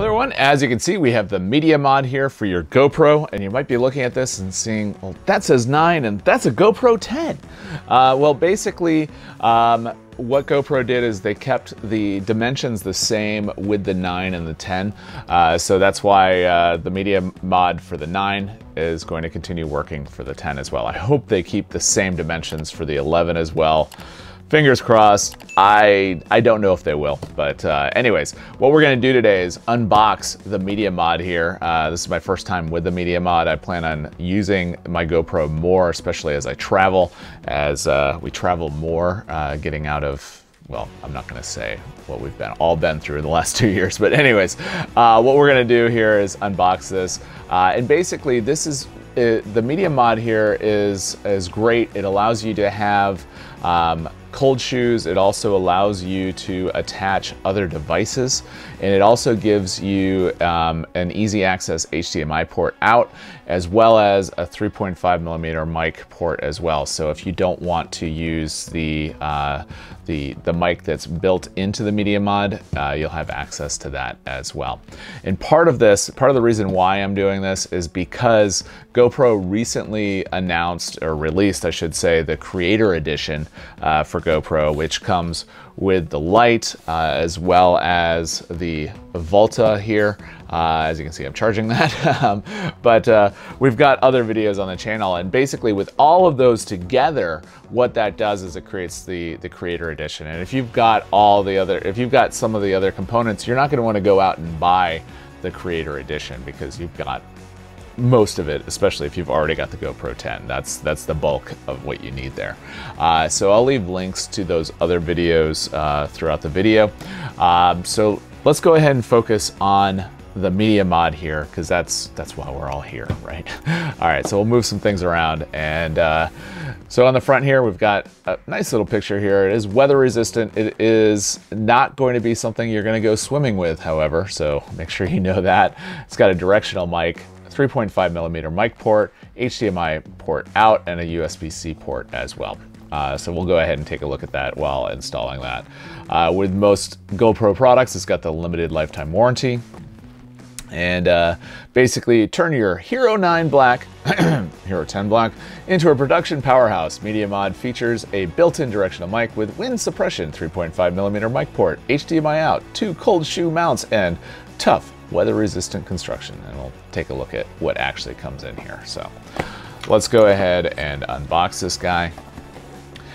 Hello everyone, as you can see we have the Media Mod here for your GoPro, and you might be looking at this and seeing, well, that says 9 and that's a GoPro 10. Well, basically what GoPro did is they kept the dimensions the same with the 9 and the 10. So that's why the Media Mod for the 9 is going to continue working for the 10 as well. I hope they keep the same dimensions for the 11 as well. Fingers crossed. I don't know if they will, but anyways, what we're gonna do today is unbox the Media Mod here. This is my first time with the Media Mod. I plan on using my GoPro more, especially as I travel, as we travel more, getting out of, well, I'm not gonna say what we've all been through in the last 2 years, but anyways, what we're gonna do here is unbox this. And basically this is, the Media Mod here is great. It allows you to have cold shoes. It also allows you to attach other devices, and it also gives you an easy access HDMI port out, as well as a 3.5mm mic port as well. So if you don't want to use the mic that's built into the Media Mod, you'll have access to that as well. And part of the reason why I'm doing this is because GoPro recently announced, or released I should say, the Creator Edition for GoPro, which comes with the light as well as the Volta here. As you can see, I'm charging that. But we've got other videos on the channel, and basically with all of those together, what that does is it creates the Creator Edition. And if you've got some of the other components, you're not gonna wanna go out and buy the Creator Edition because you've got most of it, especially if you've already got the GoPro 10. That's the bulk of what you need there. So I'll leave links to those other videos throughout the video. So let's go ahead and focus on the Media Mod here, because that's why we're all here, right? All right, so we'll move some things around. And so on the front here, we've got a nice little picture here. It is weather resistant. It is not going to be something you're gonna go swimming with, however, so make sure you know that. It's got a directional mic, 3.5mm mic port, HDMI port out, and a USB-C port as well. So we'll go ahead and take a look at that while installing that. With most GoPro products, it's got the limited lifetime warranty. And basically turn your Hero 9 Black, Hero 10 Black, into a production powerhouse. Media Mod features a built-in directional mic with wind suppression, 3.5mm mic port, HDMI out, 2 cold shoe mounts, and tough weather-resistant construction. And we'll take a look at what actually comes in here. So let's go ahead and unbox this guy.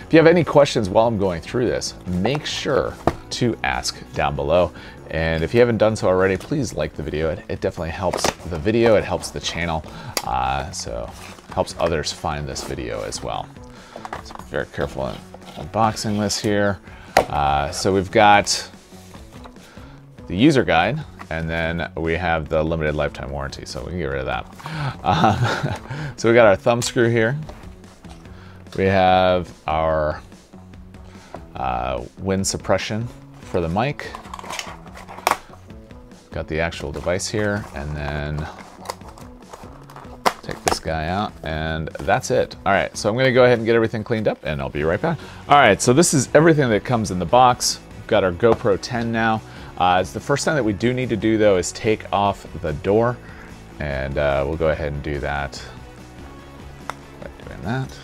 If you have any questions while I'm going through this, make sure to ask down below. And if you haven't done so already, please like the video. It definitely helps the video, it helps the channel, so helps others find this video as well. So be very careful in unboxing this here. So we've got the user guide, and then we have the limited lifetime warranty, so we can get rid of that. So we got our thumb screw here. We have our wind suppression for the mic. Got the actual device here, and then take this guy out, and that's it. All right, so I'm gonna go ahead and get everything cleaned up, and I'll be right back. All right, so this is everything that comes in the box. We've got our GoPro 10 now. It's the first thing that we do need to do, though, is take off the door, and we'll go ahead and do that by doing that.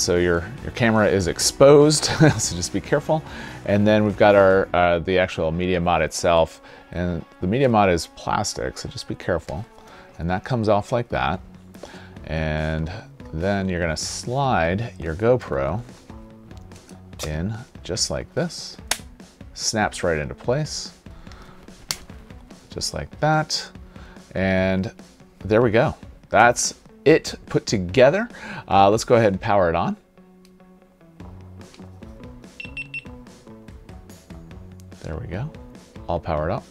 So your camera is exposed, so just be careful. And then we've got our the actual Media Mod itself, and the Media Mod is plastic, so just be careful. And that comes off like that. And then you're gonna slide your GoPro in just like this. Snaps right into place, just like that. And there we go. That's it put together. Let's go ahead and power it on. There we go, all powered up.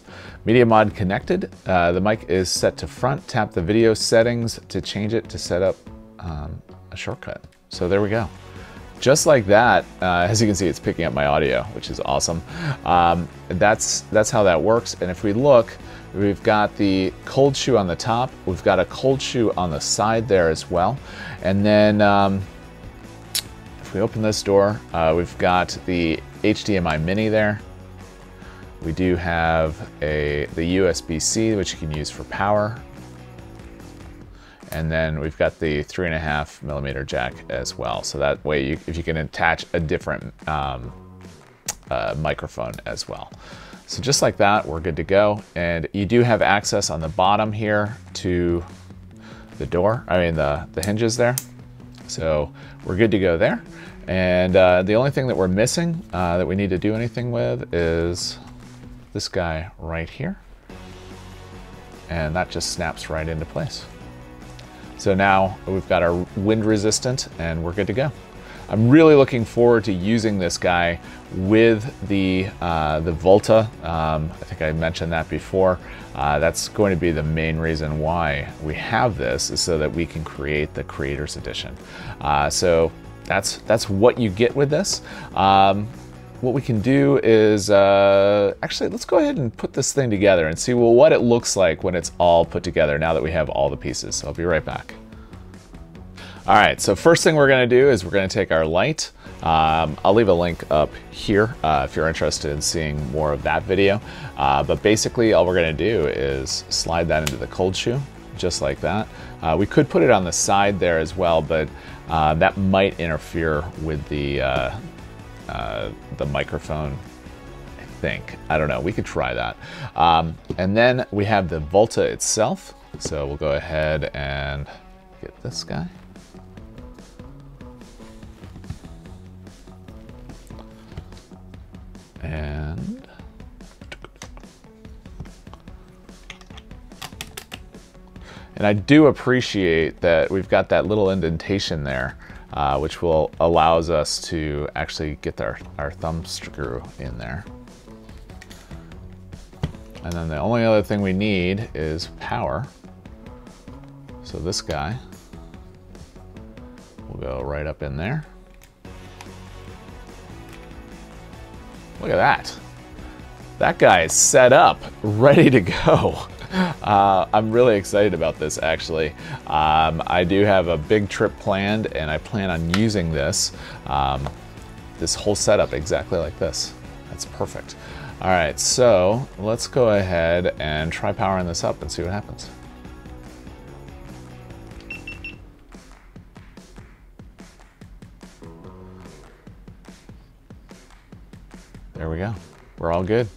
Media Mod connected. The mic is set to front. Tap the video settings to change it to set up a shortcut. So there we go. Just like that, as you can see, it's picking up my audio, which is awesome. That's how that works. And if we look, we've got the cold shoe on the top. We've got a cold shoe on the side there as well. And then if we open this door, we've got the HDMI mini there. We do have the USB-C, which you can use for power. And then we've got the 3.5mm jack as well. So that way, if you can attach a different microphone as well. So just like that, we're good to go. And you do have access on the bottom here to the door, the hinges there. So we're good to go there. And the only thing that we're missing that we need to do anything with is this guy right here. And that just snaps right into place. So now we've got our wind resistant and we're good to go. I'm really looking forward to using this guy with the Volta. I think I mentioned that before. That's going to be the main reason why we have this, is so that we can create the Creators Edition. So that's what you get with this. What we can do is, actually, let's go ahead and put this thing together and see what it looks like when it's all put together, now that we have all the pieces. So I'll be right back. All right, so first thing we're gonna do is we're gonna take our light. I'll leave a link up here if you're interested in seeing more of that video. But basically, all we're gonna do is slide that into the cold shoe, just like that. We could put it on the side there as well, but that might interfere with the microphone, I think. I don't know, we could try that. And then we have the Volta itself. So we'll go ahead and get this guy. And I do appreciate that we've got that little indentation there, which will allows us to actually get our thumb screw in there. And then the only other thing we need is power. So this guy will go right up in there. Look at that. That guy is set up, ready to go. I'm really excited about this, actually. I do have a big trip planned, and I plan on using this, this whole setup exactly like this. That's perfect. All right, so let's go ahead and try powering this up and see what happens. There we go. We're all good.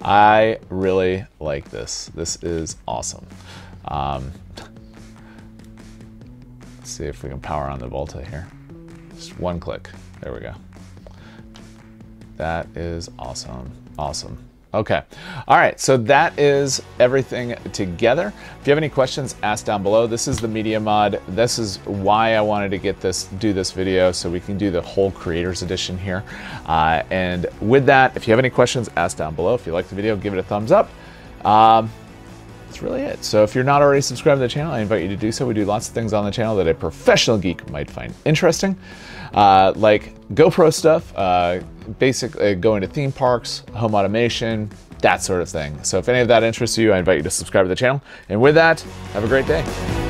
I really like this. This is awesome. Let's see if we can power on the Volta here. Just one click. There we go. That is awesome. Awesome. Okay. All right. So that is everything together. If you have any questions, ask down below. This is the Media Mod. This is why I wanted to do this video, so we can do the whole Creators Edition here. And with that, if you have any questions, ask down below. If you like the video, give it a thumbs up. That's really it. So if you're not already subscribed to the channel, I invite you to do so. We do lots of things on the channel that a professional geek might find interesting, like GoPro stuff, basically going to theme parks, home automation, that sort of thing. So if any of that interests you, I invite you to subscribe to the channel. And with that, have a great day.